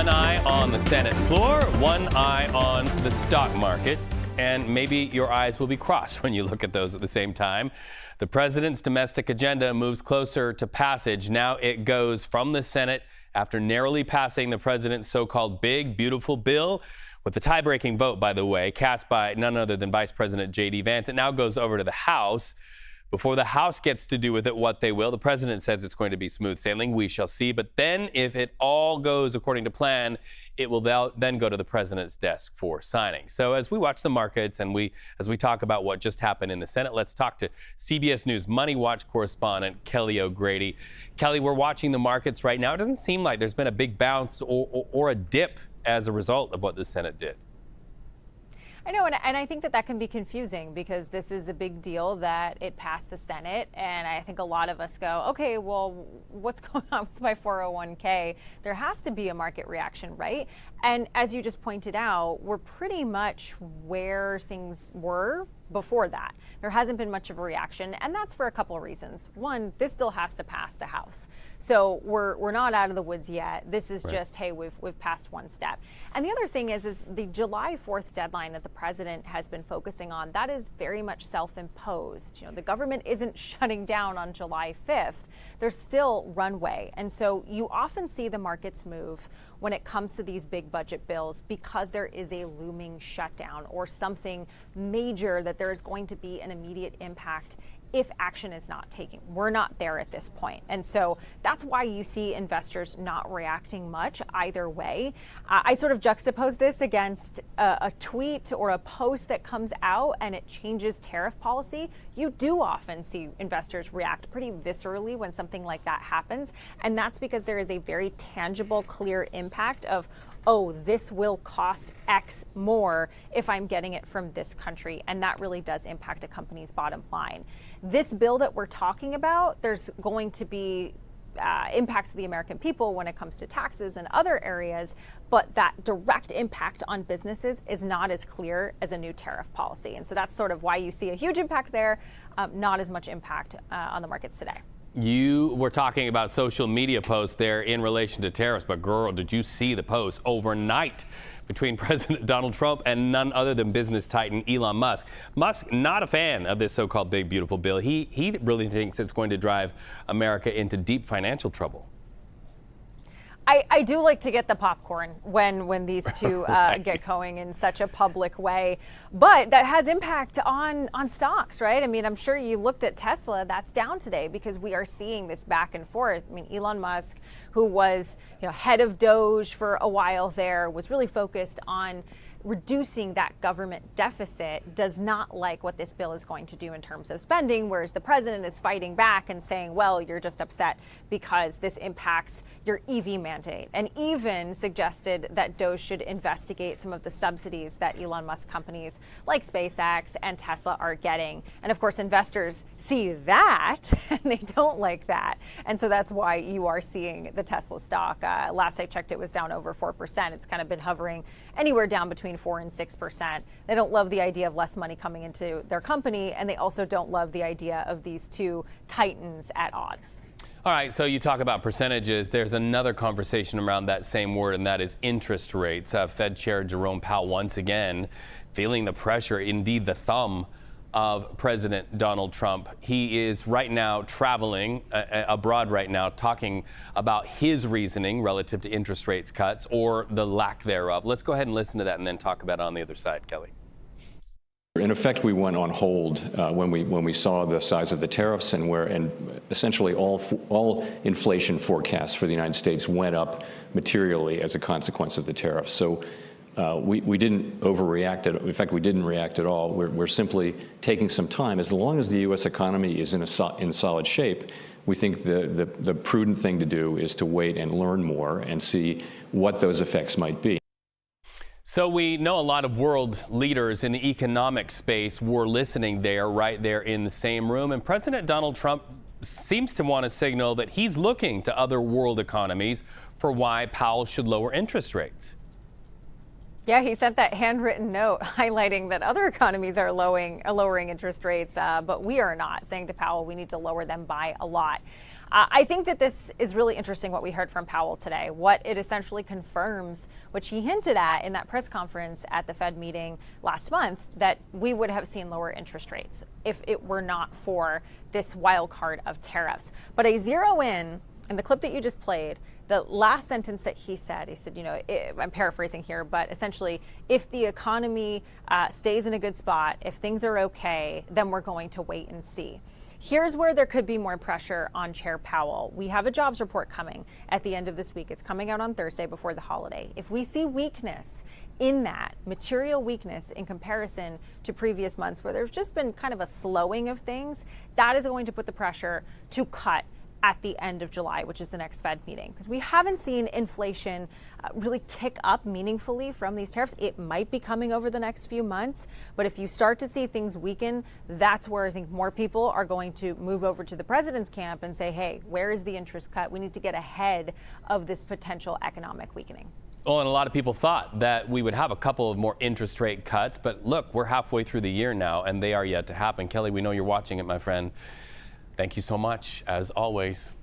One eye on the Senate floor, one eye on the stock market, and maybe your eyes will be crossed when you look at those at the same time. The president's domestic agenda moves closer to passage. Now it goes from the Senate after narrowly passing the president's so-called big, beautiful bill. With the tie-breaking vote, by the way, cast by none other than Vice President J.D. Vance, it now goes over to the House. Before the House gets to do with it what they will, the president says it's going to be smooth sailing. We shall see. But then if it all goes according to plan, it will then go to the president's desk for signing. So as we watch the markets and as we talk about what just happened in the Senate, let's talk to CBS News MoneyWatch correspondent Kelly O'Grady. Kelly, we're watching the markets right now. It doesn't seem like there's been a big bounce or a dip as a result of what the Senate did. I know, and I think that can be confusing because this is a big deal that it passed the Senate, and I think a lot of us go, okay, well, what's going on with my 401k? There has to be a market reaction, right? And as you just pointed out, we're pretty much where things were before that. There hasn't been much of a reaction, and that's for a couple of reasons. One, this still has to pass the House. So we're not out of the woods yet. This is just, hey, we've passed one step. And the other thing is the July 4th deadline that the president has been focusing on, that is very much self-imposed. You know, the government isn't shutting down on July 5th. There's still runway. And so you often see the markets move when it comes to these big budget bills because there is a looming shutdown or something major that there is going to be an immediate impact if action is not taken. We're not there at this point. And so that's why you see investors not reacting much either way. I sort of juxtapose this against a tweet or a post that comes out and it changes tariff policy. You do often see investors react pretty viscerally when something like that happens. And that's because there is a very tangible, clear impact of, oh, this will cost X more if I'm getting it from this country. And that really does impact a company's bottom line. This bill that we're talking about, there's going to be impacts to the American people when it comes to taxes and other areas, but that direct impact on businesses is not as clear as a new tariff policy. And so that's sort of why you see a huge impact there, not as much impact on the markets today. You were talking about social media posts there in relation to tariffs, but girl, did you see the post overnight between President Donald Trump and none other than business titan Elon Musk? Musk, not a fan of this so-called big, beautiful bill. He really thinks it's going to drive America into deep financial trouble. I do like to get the popcorn when these two get going in such a public way, but that has impact on stocks, right? I mean, I'm sure you looked at Tesla. That's down today because we are seeing this back and forth. I mean, Elon Musk, who was head of Doge for a while there, was really focused on reducing that government deficit, does not like what this bill is going to do in terms of spending, whereas the president is fighting back and saying, well, you're just upset because this impacts your EV mandate, and even suggested that Doge should investigate some of the subsidies that Elon Musk companies like SpaceX and Tesla are getting. And of course, investors see that and they don't like that. And so that's why you are seeing the Tesla stock. Last I checked, it was down over 4%. It's kind of been hovering anywhere down between 4 and 6%. They don't love the idea of less money coming into their company, and they also don't love the idea of these two titans at odds. All right, so you talk about percentages. There's another conversation around that same word, and that is interest rates. Fed Chair Jerome Powell once again feeling the pressure, indeed the thumb of President Donald Trump. He is right now traveling abroad right now, talking about his reasoning relative to interest rates cuts or the lack thereof. Let's go ahead and listen to that and then talk about it on the other side, Kelly. In effect, we went on hold when we saw the size of the tariffs and essentially all inflation forecasts for the United States went up materially as a consequence of the tariffs. So we didn't overreact. In fact, we didn't react at all. We're simply taking some time. As long as the U.S. economy is in solid shape, we think the prudent thing to do is to wait and learn more and see what those effects might be. So we know a lot of world leaders in the economic space were listening there, right there in the same room. And President Donald Trump seems to want to signal that he's looking to other world economies for why Powell should lower interest rates. Yeah, he sent that handwritten note highlighting that other economies are lowering interest rates, but we are not, saying to Powell we need to lower them by a lot. I think that this is really interesting what we heard from Powell today. What it essentially confirms, which he hinted at in that press conference at the Fed meeting last month, that we would have seen lower interest rates if it were not for this wild card of tariffs. But I zero in the clip that you just played, the last sentence that he said, I'm paraphrasing here, but essentially, if the economy stays in a good spot, if things are okay, then we're going to wait and see. Here's where there could be more pressure on Chair Powell. We have a jobs report coming at the end of this week. It's coming out on Thursday before the holiday. If we see weakness in that, material weakness in comparison to previous months where there's just been kind of a slowing of things, that is going to put the pressure to cut at the end of July, which is the next Fed meeting. Because we haven't seen inflation really tick up meaningfully from these tariffs. It might be coming over the next few months, but if you start to see things weaken, that's where I think more people are going to move over to the president's camp and say, hey, where is the interest cut? We need to get ahead of this potential economic weakening. Well, and a lot of people thought that we would have a couple of more interest rate cuts, but look, we're halfway through the year now, and they are yet to happen. Kelly, we know you're watching it, my friend. Thank you so much, as always.